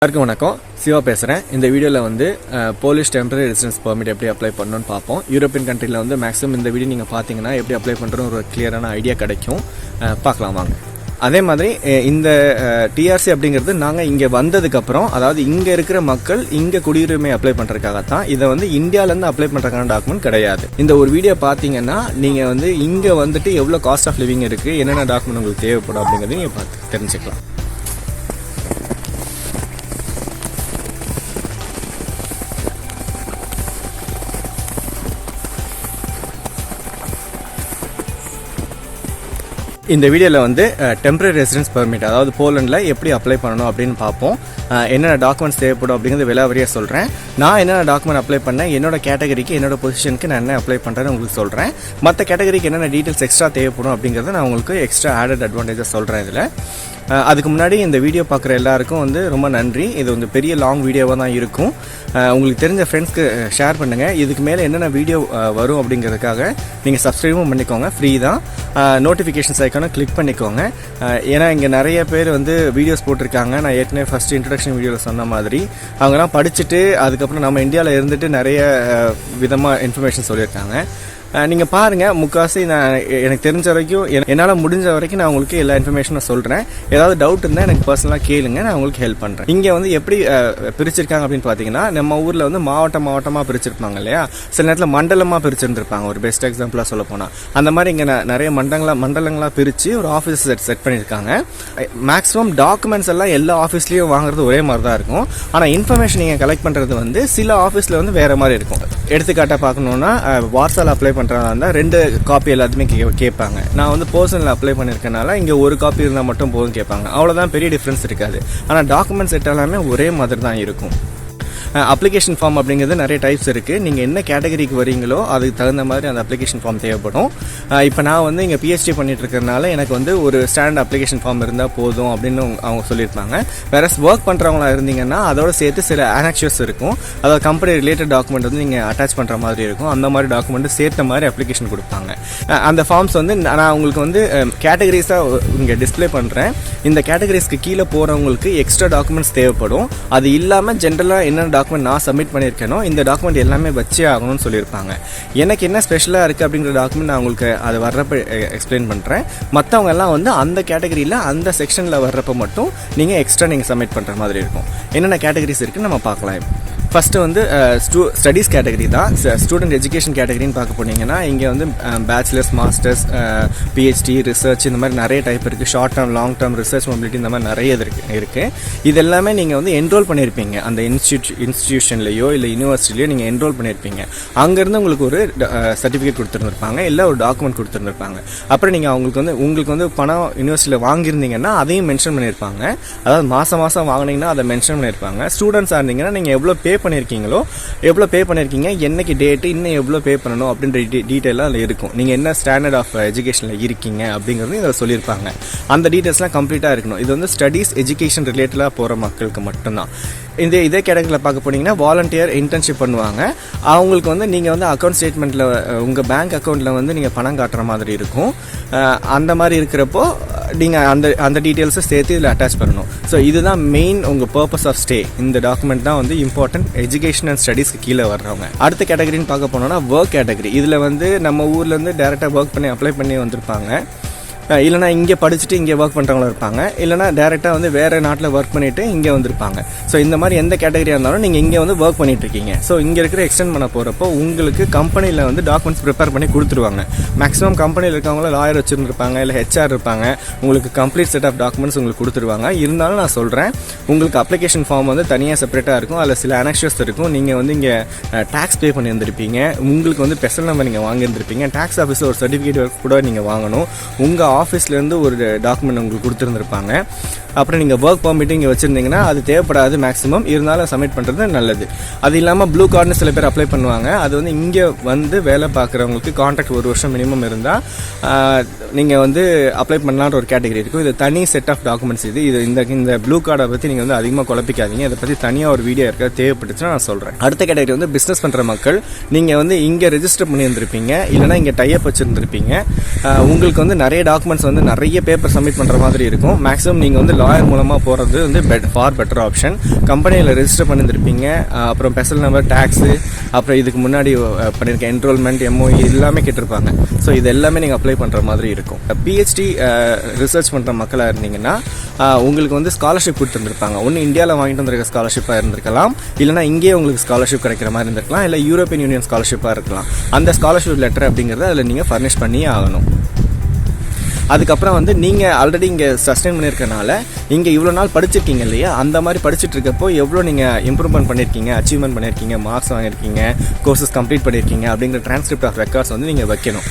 எல்லாருக்கும் வணக்கம். சிவா பேசுகிறேன். இந்த வீடியோவில் வந்து போலிஷ் டெம்பரரி ரெசிடென்ஸ் பெர்மிட் எப்படி அப்ளை பண்ணணும்னு பார்ப்போம். யூரோப்பியன் கண்ட்ரியில் வந்து மேக்ஸிமம் இந்த வீடியோ நீங்கள் பார்த்தீங்கன்னா எப்படி அப்ளை பண்ணுறோன்னு ஒரு கிளியரான ஐடியா கிடைக்கும். பார்க்கலாம் வாங்க. அதே மாதிரி இந்த டிஆர்சி அப்படிங்கிறது நாங்கள் இங்கே வந்ததுக்கப்புறம், அதாவது இங்கே இருக்கிற மக்கள் இங்கே குடியுரிமை அப்ளை பண்ணுறதுக்காகத்தான். இதை வந்து இந்தியாவிலேருந்து அப்ளை பண்ணுறதுக்கான டாக்குமெண்ட் கிடையாது. இந்த ஒரு வீடியோ பார்த்தீங்கன்னா நீங்கள் வந்து இங்கே வந்துட்டு எவ்வளோ காஸ்ட் ஆஃப் லிவிங் இருக்குது, என்னென்ன டாக்குமெண்ட் உங்களுக்கு தேவைப்படும் அப்படிங்கிறத நீங்கள் பார்த்து தெரிஞ்சுக்கலாம். இந்த வீடியோவில் வந்து டெம்பரரி ரெசிடென்ஸ் பெர்மிட், அதாவது போலண்டில் எப்படி அப்ளை பண்ணணும் அப்படின்னு பார்ப்போம். என்னென்ன டாக்குமெண்ட்ஸ் தேவைப்படும் அப்படிங்கிறது விலாவரியாக சொல்கிறேன். நான் என்னென்ன டாக்குமெண்ட் அப்ளை பண்ணேன், என்னோட கேட்டகரிக்கு என்னோட பொசிஷனுக்கு நான் என்ன அப்ளை பண்ணுறேன்னு உங்களுக்கு சொல்கிறேன். மற்ற கேட்டகரிக்கு என்னென்ன டீட்டெயில்ஸ் எக்ஸ்ட்ரா தேவைப்படும் அப்படிங்கிறத நான் உங்களுக்கு எக்ஸ்ட்ரா ஆடட் அட்வான்டேஜஸ் சொல்கிறேன். இதில் அதுக்கு முன்னாடி இந்த வீடியோ பார்க்குற எல்லாருக்கும் வந்து ரொம்ப நன்றி. இது வந்து பெரிய லாங் வீடியோவாக தான் இருக்கும். உங்களுக்கு தெரிஞ்ச ஃப்ரெண்ட்ஸ்க்கு ஷேர் பண்ணுங்கள். இதுக்கு மேலே என்னென்ன வீடியோ வரும் அப்படிங்கிறதுக்காக நீங்கள் சப்ஸ்கிரைபும் பண்ணிக்கோங்க, ஃப்ரீ தான். நோட்டிஃபிகேஷன்ஸ் ஐக்கானை கிளிக் பண்ணிக்கோங்க. ஏன்னா இங்கே நிறைய பேர் வந்து வீடியோஸ் போட்டிருக்காங்க. நான் ஏற்கனவே ஃபஸ்ட்டு இன்ட்ரடக்ஷன் வீடியோவில் சொன்ன மாதிரி அவங்கெல்லாம் படிச்சுட்டு அதுக்கப்புறம் நம்ம இந்தியாவில் இருந்துட்டு நிறைய விதமாக இன்ஃபர்மேஷன் சொல்லியிருக்காங்க. நீங்கள் பாருங்கள். முக்காசி நான் எனக்கு தெரிஞ்ச வரைக்கும், என்னால் முடிஞ்ச வரைக்கும் நான் உங்களுக்கு எல்லா இன்ஃபர்மேஷனும் சொல்கிறேன். ஏதாவது டவுட் இருந்தால் எனக்கு பர்சனலாக கேளுங்க, நான் உங்களுக்கு ஹெல்ப் பண்ணுறேன். இங்கே வந்து எப்படி பிரிச்சிருக்காங்க அப்படின்னு பார்த்தீங்கன்னா, நம்ம ஊரில் வந்து மாவட்டமாக பிரிச்சிருப்பாங்க இல்லையா, சில நேரத்தில் மண்டலமாக பிரிச்சிருந்துருப்பாங்க. ஒரு பெஸ்ட் எக்ஸாம்பிளாக சொல்ல போனால் அந்த மாதிரி இங்கே நிறைய மண்டலங்களாக பிரித்து ஒரு ஆஃபீஸ் செட் பண்ணியிருக்காங்க. மேக்ஸிமம் டாக்குமெண்ட்ஸ் எல்லாம் எல்லா ஆஃபீஸ்லேயும் வாங்குறது ஒரே மாதிரி தான் இருக்கும். ஆனால் இன்ஃபர்மேஷன் நீங்கள் கலெக்ட் பண்ணுறது வந்து சில ஆஃபீஸில் வந்து வேறு மாதிரி இருக்கும். எடுத்துக்காட்டாக பார்க்கணுன்னா, வாட்ஸ்அப்பில் அப்ளை பண்ணுறதா இருந்தால் 2 காப்பி எல்லாத்துமே கேட்பாங்க. நான் வந்து பர்சனல் அப்ளை பண்ணியிருக்கனால இங்கே ஒரு காப்பி இருந்தால் மட்டும் போதும் கேட்பாங்க. அவ்வளோதான், பெரிய டிஃப்ரென்ஸ் இருக்காது. ஆனால் டாக்குமெண்ட்ஸ் செட் எல்லாமே ஒரே மாதிரி தான் இருக்கும். அப்ளிகேஷன் ஃபார்ம் அப்படிங்கிறது நிறைய டைப்ஸ் இருக்குது. நீங்கள் என்ன கேட்டகரிக்கு வரீங்களோ அதுக்கு தகுந்த மாதிரி அந்த அப்ளிகேஷன் ஃபார்ம் தேவைப்படும். இப்போ நான் வந்து இங்கே பிஹெச்டி பண்ணிட்டு இருக்கிறதுனால எனக்கு வந்து ஒரு ஸ்டாண்டர்ட் அப்ளிகேஷன் ஃபார்ம் இருந்தால் போதும் அப்படின்னு அவங்க சொல்லியிருப்பாங்க. வேற ஒர்க் பண்ணுறவங்களா இருந்தீங்கன்னா அதோட சேர்த்து சில ஆனெக்ஷர்ஸ் இருக்கும். அதாவது கம்பெனி ரிலேட்டட் டாக்குமெண்ட் வந்து நீங்கள் அட்டாச் பண்ணுற மாதிரி இருக்கும். அந்த மாதிரி டாக்குமெண்ட் சேர்த்த மாதிரி அப்ளிகேஷன் கொடுப்பாங்க. அந்த ஃபார்ம்ஸ் வந்து நான் உங்களுக்கு வந்து கேட்டகரிஸாக இங்கே டிஸ்பிளே பண்ணுறேன். இந்த கேட்டகரிஸ்க்கு கீழே போகிறவங்களுக்கு எக்ஸ்ட்ரா டாக்குமெண்ட்ஸ் தேவைப்படும். அது இல்லாமல் ஜென்ரலாக என்னென்ன டாக்குமெண்ட் நான் சப்மிட் பண்ணியிருக்கேனோ இந்த டாக்குமெண்ட் எல்லாமே வச்சே ஆகணும்னு சொல்லியிருப்பாங்க. எனக்கு என்ன ஸ்பெஷலாக இருக்குது அப்படிங்கிற டாக்குமெண்ட் நான் உங்களுக்கு அது வர்றப்ப எக்ஸ்பிளைன் பண்ணுறேன். மற்றவங்க எல்லாம் வந்து அந்த கேட்டகரியில் அந்த செக்ஷனில் வர்றப்ப மட்டும் நீங்கள் எக்ஸ்ட்ரா நீங்கள் சப்மிட் பண்ணுற மாதிரி இருக்கும். என்னென்ன கேட்டகரிஸ் இருக்குன்னு நம்ம பார்க்கலாம். ஃபஸ்ட்டு வந்து ஸ்டடீஸ் கேட்டகரி தான். ஸ்டூடெண்ட் எஜுகேஷன் கேட்டகரின்னு பார்க்க போனீங்கன்னா இங்கே வந்து பேச்சுலர்ஸ், மாஸ்டர்ஸ், பிஹெச்டி, ரிசர்ச், இந்த மாதிரி நிறைய டைப் இருக்குது. Short term, long term, research mobility, இந்த மாதிரி நிறைய இருக்குது. இது எல்லாமே நீங்கள் வந்து என்ரோல் பண்ணியிருப்பீங்க. அந்த இன்ஸ்டிடியூஷன்லையோ இல்லை யூனிவர்சிட்டிலையோ நீங்கள் என்ரோல் பண்ணியிருப்பீங்க. அங்கேருந்து உங்களுக்கு ஒரு சர்டிஃபிகேட் கொடுத்துருந்துருப்பாங்க, இல்லை ஒரு டாக்குமெண்ட் கொடுத்துருந்துருப்பாங்க. அப்புறம் நீங்கள் உங்களுக்கு வந்து பணம் யூனிவர்சிட்டியில் வாங்கியிருந்தீங்கன்னா அதையும் மென்ஷன் பண்ணியிருப்பாங்க. அதாவது மாதம் வாங்கினீங்கன்னா அதை மென்ஷன் பண்ணியிருப்பாங்க. ஸ்டூடெண்ட்ஸாக இருந்தீங்கன்னா நீங்கள் எவ்வளோ பே பண்ணியிருக்கீங்க, என்னைக்கு டேட்டு, இன்னும் எவ்வளோ பே பண்ணணும் அப்படின்ற டீட்டெயிலாக அதில் இருக்கும். நீங்கள் என்ன ஸ்டாண்டர்ட் ஆஃப் எஜுகேஷனில் இருக்கீங்க அப்படிங்கிறது இதில் சொல்லியிருப்பாங்க. அந்த டீட்டெயில்ஸ்லாம் கம்ப்ளீட்டாக இருக்கணும். இது வந்து ஸ்டடீஸ் எஜுகேஷன் ரிலேட்டடாக போகிற மக்களுக்கு மட்டும்தான். இதே கேட்டகரியில் பார்க்க போனீங்கன்னா வாலண்டியர் இன்டர்ன்ஷிப் பண்ணுவாங்க. அவங்களுக்கு வந்து நீங்கள் வந்து அக்கௌண்ட் ஸ்டேட்மெண்ட்டில் உங்கள் பேங்க் அக்கௌண்ட்டில் வந்து நீங்கள் பணம் காட்டுற மாதிரி இருக்கும். அந்த மாதிரி இருக்கிறப்போ நீங்கள் அந்த டீட்டெயில்ஸை சேர்த்து இதில் அட்டாச் பண்ணணும். ஸோ இதுதான் மெயின் உங்கள் பர்பஸ் ஆஃப் ஸ்டே. இந்த டாக்குமெண்ட் தான் வந்து இம்பார்ட்டன்ட் எஜுகேஷன் அண்ட் ஸ்டடீஸ்க்கு கீழே வர்றவங்க. அடுத்த கேட்டகரின்னு பார்க்க போனோம்னா ஒர்க் கேட்டகரி. இதில் வந்து நம்ம ஊர்லேருந்து டேரெக்டாக ஒர்க் பண்ணி அப்ளை பண்ணி வந்திருப்பாங்க. இல்லைனா இங்கே படிச்சுட்டு இங்கே ஒர்க் பண்ணுறவங்களும் இருப்பாங்க. இல்லைனா டேரெக்டாக வந்து வேறு நாட்டில் ஒர்க் பண்ணிவிட்டு இங்கே வந்திருப்பாங்க. ஸோ இந்த மாதிரி எந்த கேட்டகரியாக இருந்தாலும் நீங்கள் இங்கே வந்து ஒர்க் பண்ணிகிட்ருக்கீங்க. ஸோ இங்கே இருக்கிற எக்ஸ்டெண்ட் பண்ண போகிறப்போ உங்களுக்கு கம்பெனியில் வந்து டாக்குமெண்ட்ஸ் ப்ரிப்பேர் பண்ணி கொடுத்துருவாங்க. மேக்ஸிமம் கம்பெனியில் இருக்கவங்கள லாயர் வச்சுருந்துருப்பாங்க, இல்லை ஹெச்ஆர் இருப்பாங்க. உங்களுக்கு கம்ப்ளீட் செட் ஆஃப் டாக்குமெண்ட்ஸ் உங்களுக்கு கொடுத்துருவாங்க. இருந்தாலும் நான் சொல்கிறேன், உங்களுக்கு அப்ளிகேஷன் ஃபார்ம் வந்து தனியாக செப்பரேட்டாக இருக்கும். அதில் சில அனெக்ஷர்ஸ் இருக்கும். நீங்கள் வந்து இங்கே டேக்ஸ் பே பண்ணியிருந்திருப்பீங்க. உங்களுக்கு வந்து பெசல் நம்பர் நீங்கள் வாங்கியிருந்திருப்பீங்க. டேக்ஸ் ஆஃபீஸில் ஒரு சர்டிஃபிகேட் கூட நீங்கள் வாங்கணும். உங்கள் ஆஃபீஸ்லேருந்து ஒரு டாக்குமெண்ட் உங்களுக்கு கொடுத்துருந்துருப்பாங்க. அப்புறம் நீங்கள் ஒர்க் பர்மிட் இங்கே வச்சுருந்தீங்கன்னா அது தேவைப்படாது மேக்ஸிமம். இருந்தாலும் சப்மிட் பண்ணுறது நல்லது. அது இல்லாமல் ப்ளூ கார்டுன்னு சில பேர் அப்ளை பண்ணுவாங்க. அது வந்து இங்கே வந்து வேலை பார்க்குறவங்களுக்கு கான்ட்ராக்ட் 1 வருஷம் மினிமம் இருந்தால் நீங்கள் வந்து அப்ளை பண்ணலான்ற ஒரு கேட்டகரி இருக்கும். இது தனி செட் ஆஃப் டாக்குமெண்ட்ஸ். இந்த ப்ளூ கார்டை பற்றி நீங்கள் வந்து அதிகமாக குழப்பிக்காதீங்க. இதை பற்றி தனியாக ஒரு வீடியோ இருக்க தேவைப்பட்டுச்சுன்னா நான் சொல்கிறேன். அடுத்த கேட்டகரி வந்து பிஸ்னஸ் பண்ணுற மக்கள். நீங்கள் வந்து இங்கே ரெஜிஸ்டர் பண்ணியிருந்திருப்பீங்க, இல்லைனா இங்கே டைப் வச்சுருந்துருப்பீங்க. உங்களுக்கு வந்து நிறைய டாக்குமெண்ட் டாக்குமெண்ட்ஸ் வந்து நிறைய பேப்பர் சப்மிட் பண்ணுற மாதிரி இருக்கும். மேக்ஸிமம் நீங்கள் வந்து லாயர் மூலமாக போகிறது வந்து ஃபார் பெட்டர் ஆப்ஷன். கம்பெனியில் ரெஜிஸ்டர் பண்ணியிருந்திருப்பீங்க, அப்புறம் பெசல் நம்பர், டேக்ஸு, அப்புறம் இதுக்கு முன்னாடி பண்ணியிருக்க என்ரோல்மெண்ட், எம்ஓஇ எல்லாமே கேட்டிருப்பாங்க. ஸோ இது எல்லாமே நீங்கள் அப்ளை பண்ணுற மாதிரி இருக்கும். பிஹெச்டி ரிசர்ச் பண்ணுற மக்களாக இருந்தீங்கன்னா உங்களுக்கு வந்து ஸ்காலர்ஷிப் கொடுத்துருந்துருப்பாங்க. ஒன்று இந்தியாவில் வாங்கிட்டு வந்திருக்க ஸ்காலர்ஷிப்பாக இருந்திருக்கலாம், இல்லைனா இங்கேயே உங்களுக்கு ஸ்காலர்ஷிப் கிடைக்கிற மாதிரி இருந்திருக்கலாம், இல்லை யூரோப்பியன் யூனியன் ஸ்காலர்ஷிப்பாக இருக்கலாம். அந்த ஸ்காலர்ஷிப் லெட்டர் அப்படிங்கிறத அதில் நீங்கள் ஃபர்னிஷ் பண்ணியே ஆகணும். அதுக்கப்புறம் வந்து நீங்கள் ஆல்ரெடி இங்கே சஸ்டெயின் பண்ணியிருக்கனால இங்கே இவ்வளோ நாள் படிச்சிருக்கீங்க இல்லையா, அந்த மாதிரி படிச்சுட்டு இருக்கப்போ எவ்வளோ நீங்கள் இம்ப்ரூவ்மெண்ட் பண்ணியிருக்கீங்க, அச்சீவ்மெண்ட் பண்ணியிருக்கீங்க, மார்க்ஸ் வாங்கியிருக்கீங்க, கோர்சஸ் கம்ப்ளீட் பண்ணியிருக்கீங்க அப்படிங்கிற டிரான்ஸ்கிரிப்ட் ஆஃப் ரெக்கார்ட்ஸ் வந்து நீங்கள் வைக்கணும்.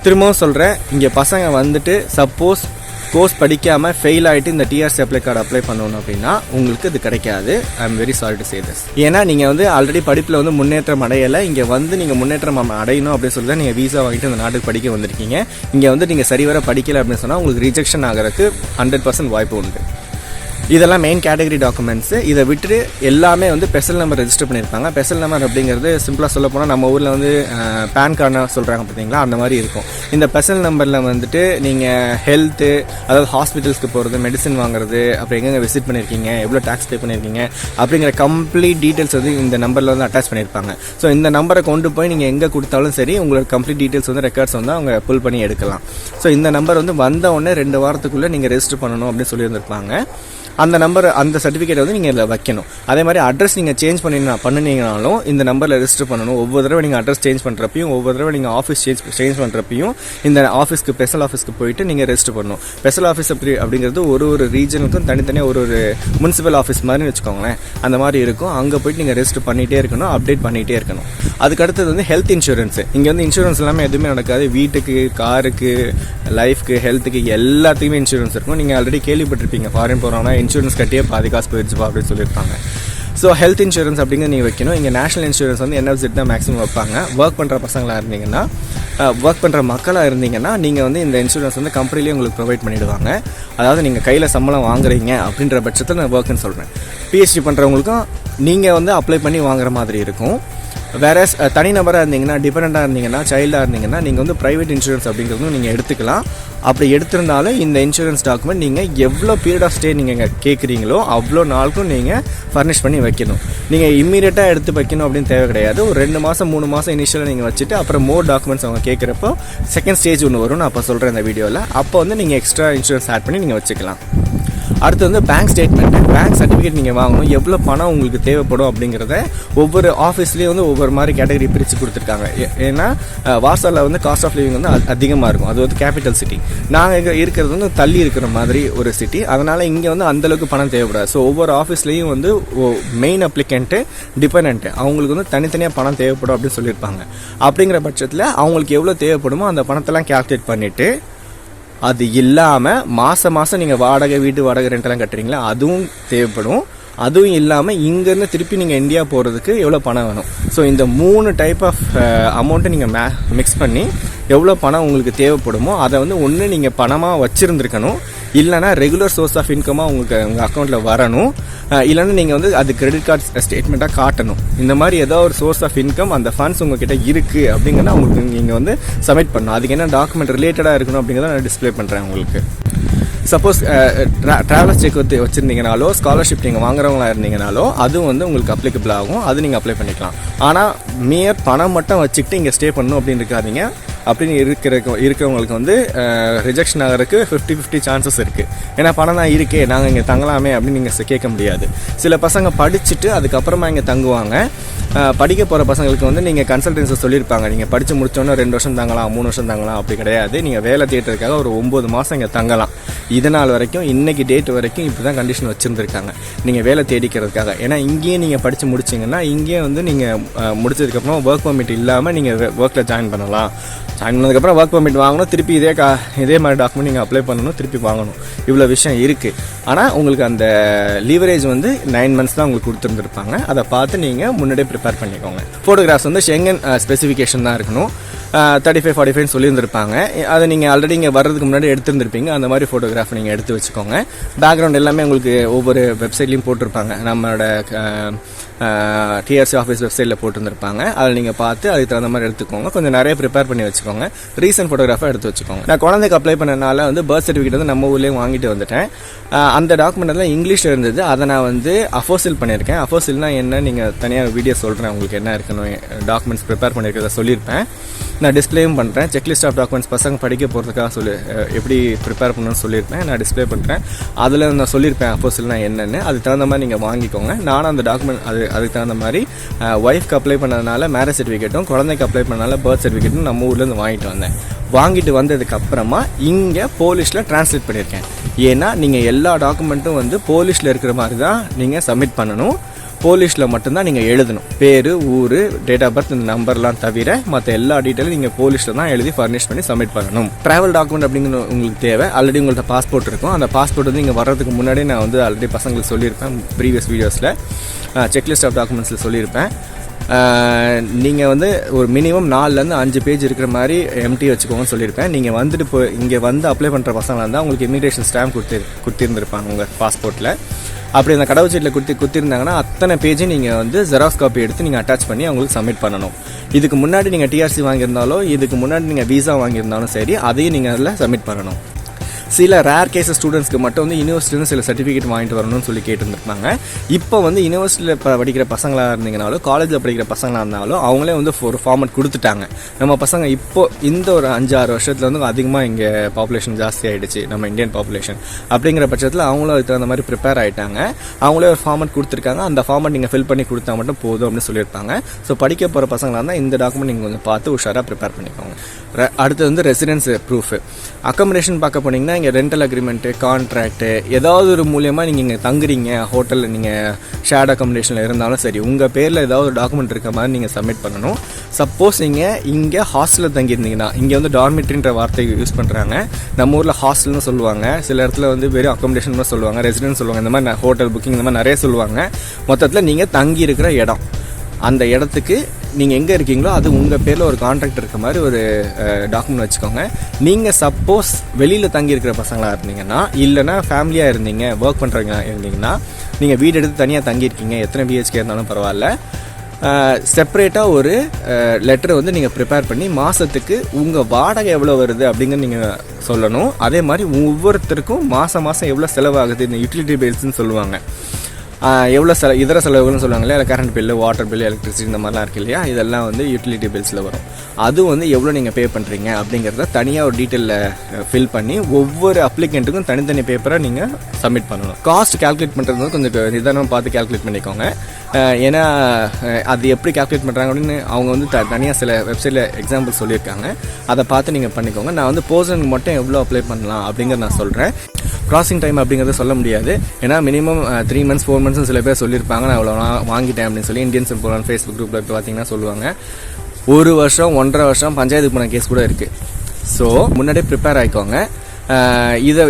திரும்பவும் சொல்கிறேன், இங்கே பசங்க வந்துட்டு சப்போஸ் கோர்ஸ் படிக்காமல் ஃபெயில் ஆகிட்டு இந்த டிஆர்சி அப்ளை கார்டு அப்ளை பண்ணணும் அப்படின்னா உங்களுக்கு இது கிடைக்காது. I am very sorry to say this. ஏன்னா நீங்கள் வந்து ஆல்ரெடி படிப்பில் வந்து முன்னேற்றம் அடையலை, இங்கே வந்து நீங்கள் முன்னேற்றம் அடையணும் அப்படின்னு சொல்லி தான் நீங்கள் வீசா வாங்கிட்டு இந்த நாட்டுக்கு படிக்க வந்திருக்கீங்க. இங்கே வந்து நீங்கள் சரிவர படிக்கலை அப்படின்னு சொன்னால் உங்களுக்கு ரிஜெக்ஷன் ஆகிறதுக்கு 100% வாய்ப்பு உண்டு. இதெல்லாம் மெயின் கேட்டகரி டாக்குமெண்ட்ஸு. இதை விட்டுட்டு எல்லாமே வந்து பெசல் நம்பர் ரெஜிஸ்டர் பண்ணியிருப்பாங்க. பெசல் நம்பர் அப்படிங்கிறது சிம்பிளாக சொல்ல போனால் நம்ம ஊரில் வந்து பேன் கார்டு சொல்கிறாங்க பார்த்தீங்களா, அந்த மாதிரி இருக்கும். இந்த பெசல் நம்பரில் வந்துட்டு நீங்கள் ஹெல்த்து, அதாவது ஹாஸ்பிட்டல்ஸ்க்கு போகிறது, மெடிசன் வாங்குறது, அப்புறம் எங்கெங்கே விசிட் பண்ணியிருக்கீங்க, எவ்வளோ டேக்ஸ் பே பண்ணியிருக்கீங்க அப்படிங்கிற கம்ப்ளீட் டீட்டெயில்ஸ் வந்து இந்த நம்பரில் வந்து அட்டாச் பண்ணியிருப்பாங்க. ஸோ இந்த நம்பரை கொண்டு போய் நீங்கள் எங்கே கொடுத்தாலும் சரி உங்களோட கம்ப்ளீட் டீட்டெயில்ஸ் வந்து ரெக்கார்ட்ஸ் வந்து அவங்க புல் பண்ணி எடுக்கலாம். ஸோ இந்த நம்பர் வந்து வந்த உடனே 2 வாரத்துக்குள்ளே நீங்கள் ரெஜிஸ்டர் பண்ணணும் அப்படின்னு சொல்லியிருந்திருப்பாங்க. அந்த நம்பர், அந்த சர்டிஃபிகேட் வந்து நீங்கள் இதில் வைக்கணும். அதே மாதிரி அட்ரஸ் நீங்கள் சேஞ்ச் பண்ணினீங்கனாலும் இந்த நம்பரில் ரெஜிஸ்டர் பண்ணணும். ஒவ்வொரு தடவை நீங்கள் அட்ரஸ் சேஞ்ச் பண்ணுறப்பையும், ஒவ்வொரு தடவை நீங்கள் ஆஃபீஸ் சேஞ்ச் பண்ணுறப்பையும் இந்த ஆஃபீஸ்க்கு, பெசல் ஆஃபீஸ்க்கு போயிட்டு நீங்கள் ரெஜிஸ்டர் பண்ணணும். பெசல் ஆஃபீஸ் அப்படிங்கிறது ஒரு ரீஜனுக்கும் தனித்தனியாக ஒரு முனிசிபல் ஆஃபீஸ் மாதிரி வச்சுக்கோங்களேன், அந்த மாதிரி இருக்கும். அங்கே போயிட்டு நீங்கள் ரெஜிஸ்டர் பண்ணிகிட்டே இருக்கணும், அப்டேட் பண்ணிகிட்டே இருக்கணும். அதுக்கடுத்தது வந்து ஹெல்த் இன்சூரன்ஸு. இங்கே வந்து இன்சூரன்ஸ் எல்லாமே எதுவுமே நடக்காது. வீட்டுக்கு, காருக்கு, லைஃப்க்கு, ஹெல்த்துக்கு எல்லாத்துக்குமே இன்சூரன்ஸ் இருக்கும். நீங்கள் ஆல்ரெடி கேள்விப்பட்டிருப்பீங்க, ஃபாரின் போகிறோம்னா இன்சூரன்ஸ் கட்டியே பாதி காசு போயிடுச்சுப்பா அப்படின்னு சொல்லியிருப்பாங்க. ஸோ ஹெல்த் இன்சூரன்ஸ் அப்படிங்கிறது நீங்கள் வைக்கணும். இங்கே நேஷனல் இன்சூரன்ஸ் வந்து NFZ தான் மேக்ஸிமம் வைப்பாங்க. ஒர்க் பண்ணுற பசங்களாக இருந்தீங்கன்னா, ஒர்க் பண்ணுற மக்களாக இருந்தீங்கன்னா நீங்கள் வந்து இந்த இன்சூரன்ஸ் வந்து கம்பெனிலேயே உங்களுக்கு ப்ரொவைட் பண்ணிவிடுவாங்க. அதாவது நீங்கள் கையில் சம்பளம் வாங்குறீங்க அப்படின்ற பட்சத்தில் நான் ஒர்க்குன்னு சொல்கிறேன். PhD பண்ணுறவங்களுக்கும் நீங்கள் வந்து அப்ளை பண்ணி வாங்குற மாதிரி இருக்கும். வேற தனிநபராக இருந்தீங்கன்னா, டிபெண்டாக இருந்தீங்கன்னா, சைல்டாக இருந்தீங்கன்னா நீங்கள் வந்து ப்ரைவேட் இன்சூரன்ஸ் அப்படிங்கிறதும் நீங்கள் எடுத்துக்கலாம். அப்படி எடுத்திருந்தாலும் இந்த இன்சூரன்ஸ் டாக்குமெண்ட் நீங்கள் எவ்வளோ பீரியட் ஆஃப் ஸ்டே நீங்கள் கேட்குறீங்களோ அவ்வளோ நாளுக்கும் நீங்கள் ஃபர்னிஷ் பண்ணி வைக்கணும். நீங்கள் இம்மீடியட்டாக எடுத்து வைக்கணும் அப்படின்னு தேவை கிடையாது. ஒரு 2 மாதம் 3 மாதம் இனிஷியலாக நீங்கள் வச்சுட்டு அப்புறம் மோர் டாக்குமெண்ட்ஸ் அவங்க கேட்குறப்போ செகண்ட் ஸ்டேஜ் ஒன்று வரும், நான் அப்போ சொல்கிறேன் இந்த வீடியோவில். அப்போ வந்து நீங்கள் எக்ஸ்ட்ரா இன்சூரன்ஸ் ஆட் பண்ணி நீங்கள் வச்சுக்கலாம். அடுத்து வந்து பேங்க் ஸ்டேட்மெண்ட், பேங்க் சர்டிஃபிகேட் நீங்கள் வாங்கணும். எவ்வளோ பணம் உங்களுக்கு தேவைப்படும் அப்படிங்கிறத ஒவ்வொரு ஆஃபீஸ்லேயும் வந்து ஒவ்வொரு மாதிரி கேட்டகரி பிரித்து கொடுத்துருக்காங்க. ஏன்னா வாசாவில் வந்து காஸ்ட் ஆஃப் லிவிங் வந்து அதிகமாக இருக்கும். அது வந்து கேபிட்டல் சிட்டி. நாங்கள் இருக்கிறது வந்து தள்ளி இருக்கிற மாதிரி ஒரு சிட்டி. அதனால் இங்கே வந்து அந்தளவுக்கு பணம் தேவைப்படாது. ஸோ ஒவ்வொரு ஆஃபீஸ்லேயும் வந்து மெயின் அப்ளிகண்ட்டு, டிபெண்டன்ட்டு அவங்களுக்கு வந்து தனித்தனியாக பணம் தேவைப்படும் அப்படின்னு சொல்லியிருப்பாங்க. அப்படிங்கிற பட்சத்தில் அவங்களுக்கு எவ்வளோ தேவைப்படுமோ அந்த பணத்தெல்லாம் கேல்குலேட் பண்ணிவிட்டு, அது இல்லாமல் மாதம் நீங்கள் வீட்டு வாடகை ரெண்டெல்லாம் கட்டுறீங்களா, அதுவும் தேவைப்படும். அதுவும் இல்லாமல் இங்கேருந்து திருப்பி நீங்கள் இந்தியா போகிறதுக்கு எவ்வளோ பணம் வேணும். ஸோ இந்த 3 டைப் ஆஃப் அமௌண்ட்டை நீங்கள் மிக்ஸ் பண்ணி எவ்வளோ பணம் உங்களுக்கு தேவைப்படுமோ அதை வந்து ஒன்று நீங்கள் பணமாக வச்சுருந்துருக்கணும், இல்லைனா ரெகுலர் சோர்ஸ் ஆஃப் இன்கமாக உங்களுக்கு உங்கள் அக்கௌண்ட்டில் வரணும், இல்லைன்னா நீங்கள் வந்து அது கிரெடிட் கார்டு ஸ்டேட்மெண்ட்டாக காட்டணும். இந்த மாதிரி ஏதோ ஒரு சோர்ஸ் ஆஃப் இன்கம், அந்த ஃபண்ட்ஸ் உங்ககிட்ட இருக்குது அப்படிங்கிறத உங்களுக்கு நீங்கள் வந்து சப்மிட் பண்ணணும். அதுக்கு என்ன டாக்குமெண்ட் ரிலேட்டடாக இருக்கணும் அப்படிங்கிறத நான் டிஸ்பிளே பண்ணுறேன் உங்களுக்கு. சப்போஸ் ட்ராவலர்ஸ் செக் வச்சுருந்தீங்கனாலோ, ஸ்காலர்ஷிப் நீங்கள் வாங்குறவங்களா இருந்தீங்கனாலோ அதுவும் வந்து உங்களுக்கு அப்ளிகபிள் ஆகும். அது நீங்கள் அப்ளை பண்ணிக்கலாம். ஆனால் மேயர் பணம் மட்டும் வச்சுக்கிட்டு இங்கே ஸ்டே பண்ணணும் அப்படின்னு இருக்காதீங்க. அப்படின்னு இருக்கிறவங்களுக்கு வந்து ரிஜெக்ஷன் ஆகிறதுக்கு 50-50 சான்சஸ் இருக்குது. ஏன்னா பணம் தான் இருக்கே, நாங்கள் இங்கே தங்கலாமே அப்படின்னு நீங்கள் கேட்க முடியாது. சில பசங்க படிச்சுட்டு அதுக்கப்புறமா இங்கே தங்குவாங்க. படிக்க போகிற பசங்களுக்கு வந்து நீங்கள் கன்சல்டன்சி சொல்லியிருப்பாங்க, நீங்கள் படித்து முடித்தோன்னே 2 வருஷம் தங்கலாம், 3 வருஷம் தங்கலாம். அப்படி கிடையாது. நீங்கள் வேலை தேடுறதுக்காக ஒரு 9 மாதம் இங்கே தங்கலாம். இதனால் வரைக்கும், இன்றைக்கி டேட் வரைக்கும் இப்படி தான் கண்டிஷன் வச்சுருந்துருக்காங்க நீங்கள் வேலை தேடிக்கிறதுக்காக. ஏன்னா இங்கேயே நீங்கள் படித்து முடிச்சிங்கன்னா இங்கேயே வந்து நீங்கள் முடிச்சதுக்கப்புறம் ஒர்க் பர்மிட் இல்லாமல் நீங்கள் ஒர்க்கில் ஜாயின் பண்ணலாம். ஜாயின் பண்ணதுக்கப்புறம் ஒர்க் பர்மிட் வாங்கணும், திருப்பி இதே மாதிரி டாக்குமெண்ட் நீங்கள் அப்ளை பண்ணணும், திருப்பி வாங்கணும். இவ்வளோ விஷயம் இருக்குது. ஆனால் உங்களுக்கு அந்த லீவரேஜ் வந்து 9 months தான் உங்களுக்கு கொடுத்துருந்துருப்பாங்க. அதை பார்த்து நீங்கள் முன்னாடியே ப்ரிப்பேர் பண்ணிக்கோங்க. ஃபோட்டோகிராஃப்ஸ் வந்து schengen ஸ்பெசிஃபிகேஷன் தான் இருக்கணும். 35-45 சொல்லியிருந்திருப்பாங்க. அதை நீங்கள் ஆல்ரெடி இங்கே வர்றதுக்கு முன்னாடி எடுத்துருந்துருப்பீங்க. அந்த மாதிரி ஃபோட்டோகிராஃப் நீங்கள் எடுத்து வச்சுக்கோங்க. பேக்ரவுண்ட் எல்லாமே உங்களுக்கு ஒவ்வொரு வெப்சைட்லையும் போட்டிருப்பாங்க. நம்மளோட TRC ஆஃபீஸ் வெப்சைட்டில் போட்டுருந்துருப்பாங்க. அதில் நீங்கள் பார்த்து அதுக்கு தகுந்த மாதிரி எடுத்துக்கோங்க. கொஞ்சம் நிறைய ப்ரிப்பேர் பண்ணி வச்சுக்கோங்க. ரீசன்ட் ஃபோட்டோகிராஃபாக எடுத்து வச்சுக்கோங்க. நான் குழந்தைக்கு அப்ளை பண்ணனால வந்து பர்த் சர்டிஃபிகேட் வந்து நம்ம ஊர்லேயும் வாங்கிட்டு வந்துட்டேன். அந்த டாக்குமெண்ட் எல்லாம் இங்கிலீஷில் இருந்தது. அதை நான் வந்து அஃபோசில் பண்ணியிருக்கேன். அஃபோசில்னா என்ன, நீங்கள் தனியாக வீடியோ சொல்கிறேன் உங்களுக்கு என்ன இருக்கணும், டாக்குமெண்ட்ஸ் ப்ரிப்பேர் பண்ணியிருக்கிறத சொல்லியிருப்பேன். நான் டிஸ்பிளேயும் பண்ணுறேன். செக்லிஸ்ட் ஆஃப் டாக்குமெண்ட்ஸ் பசங்க படிக்க போகிறதுக்காக எப்படி ப்ரிப்பேர் பண்ணணும்னு சொல்லியிருப்பேன். நான் டிஸ்பிளே பண்ணுறேன். அதில் நான் சொல்லியிருப்பேன் அஃபோசில்னா என்னென்னு. அதுக்கு தகுந்த மாதிரி நீங்கள் வாங்கிக்கோங்க. நானும் அந்த டாக்குமெண்ட் அதுக்கு தகுந்த மாதிரி ஒய்ஃப்க்கு அப்ளை பண்ணதுனால மேரேஜ் சர்டிஃபிகேட்டும், குழந்தைக்கு அப்ளை பண்ணனால பர்த் சர்டிஃபிகேட்டும் நம்ம ஊர்லேருந்து வாங்கிட்டு வந்தேன். வாங்கிட்டு வந்ததுக்கு அப்புறமா இங்கே போலிஷில் டிரான்ஸ்லேட் பண்ணியிருக்கேன். ஏன்னா நீங்கள் எல்லா டாக்குமெண்ட்டும் வந்து போலிஷில் இருக்கிற மாதிரி தான் நீங்கள் சப்மிட் பண்ணணும். போலிஷில் மட்டும்தான் நீங்கள் எழுதணும். பேர், ஊர், டேட் ஆஃப் பர்த், இந்த நம்பர்லாம் தவிர மற்ற எல்லா டீட்டெயிலும் நீங்கள் போலிஷில் தான் எழுதி ஃபர்னிஷ் பண்ணி சப்மிட் பண்ணணும். ட்ராவல் டாக்குமெண்ட் அப்படிங்கிற உங்களுக்கு தேவை. ஆல்ரெடி உங்கள்கிட்ட பாஸ்போர்ட் இருக்கும். அந்த பாஸ்போர்ட் வந்து இங்கே வர்றதுக்கு முன்னாடி நான் வந்து ஆல்ரெடி பசங்களுக்கு சொல்லியிருப்பேன். ப்ரீவியஸ் வீடியோஸில் செக்லிஸ்ட் ஆஃப் டாக்குமெண்ட்ஸில் சொல்லியிருப்பேன். நீங்கள் வந்து ஒரு மினிமம் 4-5 பேஜ் இருக்கிற மாதிரி எம்டி வச்சுக்கோங்கன்னு சொல்லியிருப்பேன். நீங்கள் வந்துட்டு இங்கே வந்து அப்ளை பண்ணுற பசங்களாக இருந்தால் உங்களுக்கு இமிகிரேஷன் ஸ்டாம்ப் கொடுத்திருந்துருப்பாங்க உங்கள் பாஸ்போர்ட்டில். அப்படி அந்த கடவுச்சீட்டில் கொடுத்திருந்தாங்கன்னா அத்தனை பேஜும் நீங்கள் வந்து ஜெராக்ஸ் காப்பி எடுத்து நீங்கள் அட்டாச் பண்ணி அவங்களுக்கு சப்மிட் பண்ணணும். இதுக்கு முன்னாடி நீங்கள் TRC வாங்கியிருந்தாலோ, இதுக்கு முன்னாடி நீங்கள் விசா வாங்கியிருந்தாலும் சரி, அதையும் நீங்கள் அதில் சப்மிட் பண்ணணும். சில ரேர் கேஸஸ் ஸ்டூடெண்ட்ஸ்க்கு மட்டும் வந்து யூனிவர்சிட்டியிலும் சில சர்டிஃபிகேட் வாங்கிட்டு வரணும்னு சொல்லி கேட்டுருந்துருப்பாங்க. இப்போ வந்து யூனிவர்சிட்டியில் படிக்கிற பசங்களாக இருந்தீங்கனாலும், காலேஜில் படிக்கிற பசங்களாக இருந்தாலும் அவங்களே வந்து ஒரு ஃபார்மட் கொடுத்துட்டாங்க. நம்ம பசங்க இப்போ இந்த ஒரு 5-6 வருஷத்துல வந்து அதிகமாக இங்கே பாப்புலேஷன் ஜாஸ்தி ஆகிடுச்சு, நம்ம இந்தியன் பாப்புலேஷன். அப்படிங்கிற பட்சத்தில் அவங்களும் அதுக்கு தகுந்த மாதிரி ப்ரிப்பேர் ஆகிட்டாங்க. அவங்களே ஒரு ஃபார்மட் கொடுத்துருக்காங்க. அந்த ஃபார்மட் நீங்கள் ஃபில் பண்ணி கொடுத்தா மட்டும் போதும் அப்படின்னு சொல்லியிருப்பாங்க. ஸோ படிக்க போகிற பசங்களாக இருந்தால் இந்த டாக்குமெண்ட் நீங்கள் கொஞ்சம் பார்த்து உஷாராக ப்ரிப்பேர் பண்ணிக்கோங்க. அடுத்து வந்து ரெசிடென்ஸ் ப்ரூஃப். அக்கமடேஷன் பார்க்க போனீங்கன்னா இங்கே ரெண்டல் அக்ரிமெண்ட்டு, கான்ட்ராக்ட்டு, ஏதாவது ஒரு மூலியமாக நீங்கள் இங்கே தங்குறீங்க, ஹோட்டலில் நீங்கள் ஷேர்ட் அக்கமடேஷனில் இருந்தாலும் சரி, உங்கள் பேரில் ஏதாவது ஒரு டாக்குமெண்ட் இருக்க மாதிரி நீங்கள் சப்மிட் பண்ணணும். சப்போஸ் நீங்கள் இங்கே ஹாஸ்டலில் தங்கியிருந்தீங்கன்னா, இங்கே வந்து டார்மிட்ரின்ற வார்த்தை யூஸ் பண்ணுறாங்க. நம்ம ஊரில் ஹாஸ்டல்னு சொல்லுவாங்க, சில இடத்துல வந்து வெறும் அக்கமடேஷன் தான் சொல்லுவாங்க, ரெசிடென்ஸ் சொல்லுவாங்க, இந்த மாதிரி ஹோட்டல் புக்கிங் இந்த மாதிரி நிறைய சொல்லுவாங்க. மொத்தத்தில் நீங்கள் தங்கி இருக்கிற இடம், அந்த இடத்துக்கு நீங்கள் எங்கே இருக்கீங்களோ அது உங்கள் பேரில் ஒரு கான்ட்ராக்ட் இருக்க மாதிரி ஒரு டாக்குமெண்ட் வச்சுக்கோங்க. நீங்கள் சப்போஸ் வெளியில் தங்கியிருக்கிற பசங்களாக இருந்தீங்கன்னா, இல்லைனா ஃபேமிலியாக இருந்தீங்க, ஒர்க் பண்ணுறவங்க இருந்தீங்கன்னா, நீங்கள் வீடு எடுத்து தனியாக தங்கியிருக்கீங்க, எத்தனை BHK இருந்தாலும் பரவாயில்ல, செப்பரேட்டாக ஒரு லெட்டர் வந்து நீங்கள் ப்ரிப்பேர் பண்ணி மாதத்துக்கு உங்கள் வாடகை எவ்வளோ வருது அப்படிங்கிற நீங்கள் சொல்லணும். அதே மாதிரி ஒவ்வொருத்தருக்கும் மாதம் எவ்வளோ செலவாகுது, இந்த யூட்டிலிட்டி பில்ஸ்ன்னு சொல்லுவாங்க, எவ்வளோ இதர செலவுகள்னு சொல்லுவாங்க இல்லையா, current bill, water bill, electricity, இந்த மாதிரிலாம் இருக்கு இல்லையா, இதெல்லாம் வந்து யூட்டிலிட்டி பில்ஸில் வரும். அது வந்து எவ்வளோ நீங்கள் பே பண்ணுறீங்க அப்படிங்கிறத தனியாக ஒரு டீட்டெயிலில் ஃபில் பண்ணி ஒவ்வொரு அப்ளிகண்ட்டுக்கும் தனித்தனி பேப்பரை நீங்கள் சப்மிட் பண்ணணும். காஸ்ட் கேல்குலேட் பண்ணுறது வந்து கொஞ்சம் நிதானமாக பார்த்து கேல்குலேட் பண்ணிக்கோங்க. ஏன்னா அது எப்படி கேல்குலேட் பண்ணுறாங்க அப்படின்னு அவங்க வந்து தனியாக சில வெப்சைட்டில் எக்ஸாம்பிள் சொல்லியிருக்காங்க. அதை பார்த்து நீங்கள் பண்ணிக்கோங்க. நான் வந்து பர்சனுக்கு மட்டும் எவ்வளோ அப்ளை பண்ணலாம் அப்படிங்கிறத நான் சொல்கிறேன். க்ராசிங் டைம் அப்படிங்கிறத சொல்ல முடியாது. ஏன்னா மினிமம் 3 months 4 months சில பேர் சொல்லியிருப்பாங்க. நான் இவ்வளோ வாங்கிட்டேன் அப்படின்னு சொல்லி இந்தியன்ஸ் போகலாம் ஃபேஸ்புக் குரூப்பில் பார்த்தீங்கன்னா சொல்லுவாங்க. 1 வருஷம் 1.5 வருஷம் பஞ்சாயத்துக்கு போன கேஸ் கூட இருக்குது. ஸோ முன்னாடியே ப்ரிப்பேர் ஆகிக்கோங்க.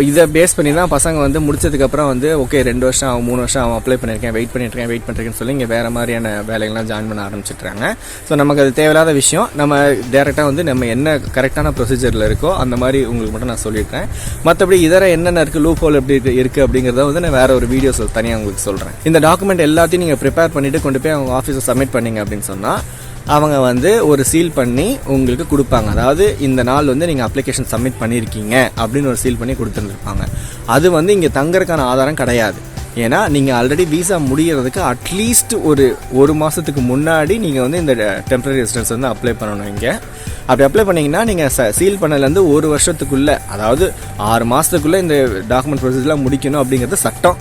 இதை பேஸ் பண்ணி தான் பசங்க வந்து முடிச்சதுக்கப்புறம் வந்து ஓகே 2 வருஷம் ஆகும், 3 வருஷம் ஆகும், அப்ளை பண்ணியிருக்கேன், வெயிட் பண்ணியிருக்கேன்னு சொல்லி இங்கே வேறு மாதிரியான வேலைகள்லாம் ஜாயின் பண்ண ஆரம்பிச்சிட்றாங்க. ஸோ நமக்கு அது தேவையில்லாத விஷயம். நம்ம டேரெக்டாக வந்து நம்ம என்ன கரெக்டான ப்ரொசீஜரில் இருக்கோ அந்த மாதிரி உங்களுக்கு மட்டும் நான் சொல்லிட்டேன். மற்றபடி இதர என்னென்ன இருக்குது, லூப் ஹோல் எப்படி இருக்குது அப்படிங்கிறத வந்து நான் வேறு ஒரு வீடியோஸ் தனியாக உங்களுக்கு சொல்கிறேன். இந்த டாக்குமெண்ட் எல்லாத்தையும் நீங்கள் ப்ரிப்பேர் பண்ணிவிட்டு கொண்டு போய் அவங்க ஆஃபீஸில் சப்மிட் பண்ணிங்க அப்படின்னு சொன்னால் அவங்க வந்து ஒரு சீல் பண்ணி உங்களுக்கு கொடுப்பாங்க. அதாவது இந்த நாள் வந்து நீங்கள் அப்ளிகேஷன் சப்மிட் பண்ணியிருக்கீங்க அப்படின்னு ஒரு சீல் பண்ணி கொடுத்துருந்துருப்பாங்க. அது வந்து இங்கே தங்கறதுக்கான ஆதாரம் கிடையாது. ஏன்னா நீங்கள் ஆல்ரெடி விசா முடிகிறதுக்கு அட்லீஸ்ட் ஒரு மாதத்துக்கு முன்னாடி நீங்கள் வந்து இந்த டெம்பரரி ரெசிடென்ஸ் வந்து அப்ளை பண்ணணும். இங்கே அப்படி அப்ளை பண்ணிங்கன்னா நீங்கள் சீல் பண்ணலேருந்து 1 வருஷத்துக்குள்ளே, அதாவது 6 மாதத்துக்குள்ளே இந்த டாக்குமெண்ட் ப்ரொசீஜர்லாம் முடிக்கணும் அப்படிங்கிறது சட்டம்.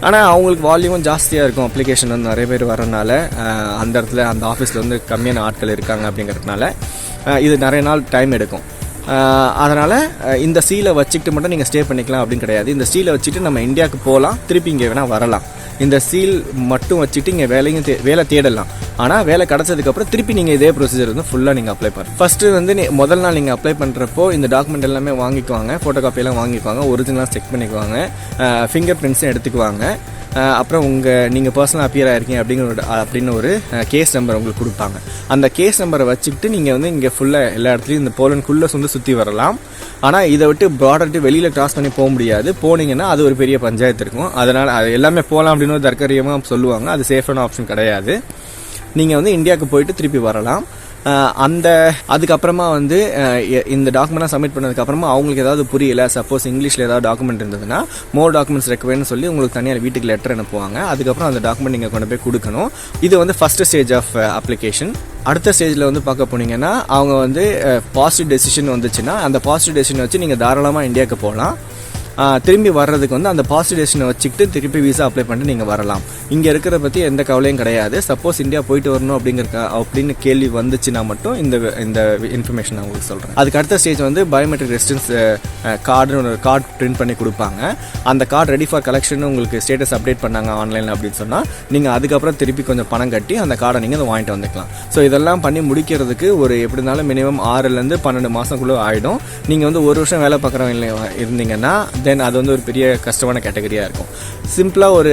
ஆனால் அவங்களுக்கு வால்யூமும் ஜாஸ்தியாக இருக்கும். அப்ளிகேஷன் வந்து நிறைய பேர் வரனால அந்த இடத்துல அந்த ஆஃபீஸில் வந்து கம்மியான ஆட்கள் இருக்காங்க அப்படிங்கிறதுனால இது நிறைய நாள் டைம் எடுக்கும். அதனால் இந்த சீலை வச்சுக்கிட்டு மட்டும் நீங்கள் ஸ்டே பண்ணிக்கலாம் அப்படின்னு கிடையாது. இந்த சீலை வச்சுட்டு நம்ம இந்தியாவுக்கு போகலாம், திருப்பி இங்கே வேணால் வரலாம். இந்த சீல் மட்டும் வச்சுட்டு இங்கே வேலை தேடலாம். ஆனால் வேலை கிடச்சதுக்கப்புறம் திருப்பி நீங்கள் இதே ப்ரொசீஜர் வந்து ஃபுல்லாக நீங்கள் அப்ளை பண்ணுங்கள். ஃபஸ்ட்டு வந்து முதல் நாள் நீங்கள் அப்ளை பண்ணுறப்போ இந்த டாக்குமெண்ட் எல்லாமே வாங்கிக்குவாங்க, ஃபோட்டோ காப்பியெல்லாம் வாங்கிக்குவாங்க, ஒரிஜினலாக செக் பண்ணிக்குவாங்க, ஃபிங்கர் பிரிண்ட்ஸும் எடுத்துக்குவாங்க. அப்புறம் நீங்கள் பர்சனலாக அப்பியர் ஆகிருக்கீங்க அப்படின்னு ஒரு கேஸ் நம்பர் உங்களுக்கு கொடுப்பாங்க. அந்த கேஸ் நம்பரை வச்சுக்கிட்டு நீங்கள் வந்து இங்கே ஃபுல்லாக எல்லா இடத்துலையும் இந்த போலண்ட்குள்ளே சுற்றி வரலாம். ஆனால் இதை விட்டு பார்டர் வெளியில் கிராஸ் பண்ணி போக முடியாது. போனீங்கன்னா அது ஒரு பெரிய பஞ்சாயத்து இருக்கும். அதனால் அது எல்லாமே போகலாம் அப்படின்னு ஒரு தர்க்கரியமாக சொல்லுவாங்க. அது சேஃபான ஆப்ஷன் கிடையாது. நீங்கள் வந்து இந்தியாவுக்கு போயிட்டு திருப்பி வரலாம். அதுக்கப்புறமா வந்து இந்த டாக்குமெண்ட்லாம் சப்மிட் பண்ணதுக்கப்புறமா அவங்களுக்கு ஏதாவது புரியல, சப்போஸ் இங்கிலீஷில் ஏதாவது டாக்குமெண்ட் இருந்ததுன்னா மோர் டாக்குமெண்ட்ஸ் ரெக்வயர்னு சொல்லி உங்களுக்கு தனியாக வீட்டுக்கு லெட்டர் அனுப்புவாங்க. அதுக்கப்புறம் அந்த டாக்குமெண்ட் நீங்கள் கொண்டு போய் கொடுக்கணும். இது வந்து ஃபர்ஸ்ட் ஸ்டேஜ் ஆஃப் அப்ளிகேஷன். அடுத்த ஸ்டேஜில் வந்து பார்க்க போனீங்கன்னா அவங்க வந்து பாசிட்டிவ் டெசிஷன் வந்துச்சுன்னா அந்த பாசிட்டிவ் டெசிஷனை வச்சு நீங்கள் தாராளமாக இந்தியாவுக்கு போகலாம். திரும்பி வர்றதுக்கு வந்து அந்த பாசிட்டிவ் டெசிஷனை வச்சுக்கிட்டு திருப்பி விசா அப்ளை பண்ணிட்டு நீங்கள் வரலாம். இங்கே இருக்கிறத பற்றி எந்த கவலையும் கிடையாது. சப்போஸ் இந்தியா போயிட்டு வரணும் அப்படின்னு கேள்வி வந்துச்சுன்னா மட்டும் இந்த இன்ஃபர்மேஷன் நான் உங்களுக்கு சொல்கிறேன். அதுக்கு அடுத்த ஸ்டேஜ் வந்து பயோமெட்ரிக் ரெசிடென்ஸ் கார்டுன்னு ஒரு கார்டு பிரிண்ட் பண்ணி கொடுப்பாங்க. அந்த கார்டு ரெடி ஃபார் கலெக்ஷன் உங்களுக்கு ஸ்டேட்டஸ் அப்டேட் பண்ணாங்க ஆன்லைனில் அப்படின்னு சொன்னால் நீங்கள் அதுக்கப்புறம் திருப்பி கொஞ்சம் பணம் கட்டி அந்த கார்டை நீங்கள் அதை வாங்கிட்டு வந்துக்கலாம். ஸோ இதெல்லாம் பண்ணி முடிக்கிறதுக்கு ஒரு எப்படி இருந்தாலும் மினிமம் 6 to 12 மாதத்துக்குள்ளே ஆகிடும். நீங்கள் வந்து 1 வருஷம் வேலை பார்க்குறவங்க இருந்தீங்கன்னா தென் அது வந்து ஒரு பெரிய கஷ்டமான கேட்டகரியாக இருக்கும். சிம்பிளாக ஒரு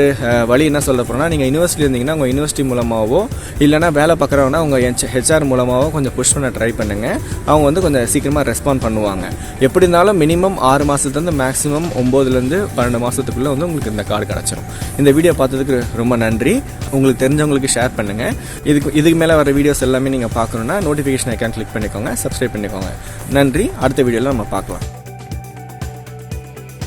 வழி என்ன சொல்ல போகிறோன்னா, நீங்கள் யூனிவர்சிட்டி இருந்தீங்கன்னா உங்கள் யூனிவர்சிட்டி மூலமாகவோ இல்லைனா வேலை பார்க்குறவங்கன்னா உங்கள் ஹெச்ஆர் மூலமாகவோ கொஞ்சம் புஷ் பண்ண ட்ரை பண்ணுங்கள். அவங்க வந்து கொஞ்சம் சீக்கிரமாக ரெஸ்பாண்ட் பண்ணுவாங்க. எப்படி இருந்தாலும் மினிமம் 6 மாதத்துலேருந்து மேக்ஸிமம் 9 to 12 மாதத்துக்குள்ளே வந்து உங்களுக்கு இந்த கார்டு கிடச்சிரும். இந்த வீடியோ பார்த்ததுக்கு ரொம்ப நன்றி. உங்களுக்கு தெரிஞ்சவங்களுக்கு ஷேர் பண்ணுங்கள். இதுக்கு மேலே வர வீடியோஸ் எல்லாமே நீங்கள் பார்க்கணுன்னா நோட்டிஃபிகேஷன் ஐக்கான் கிளிக் பண்ணிக்கோங்க, சப்ஸ்கிரைப் பண்ணிக்கோங்க. நன்றி. அடுத்த வீடியோவில் நம்ம பார்க்கலாம்.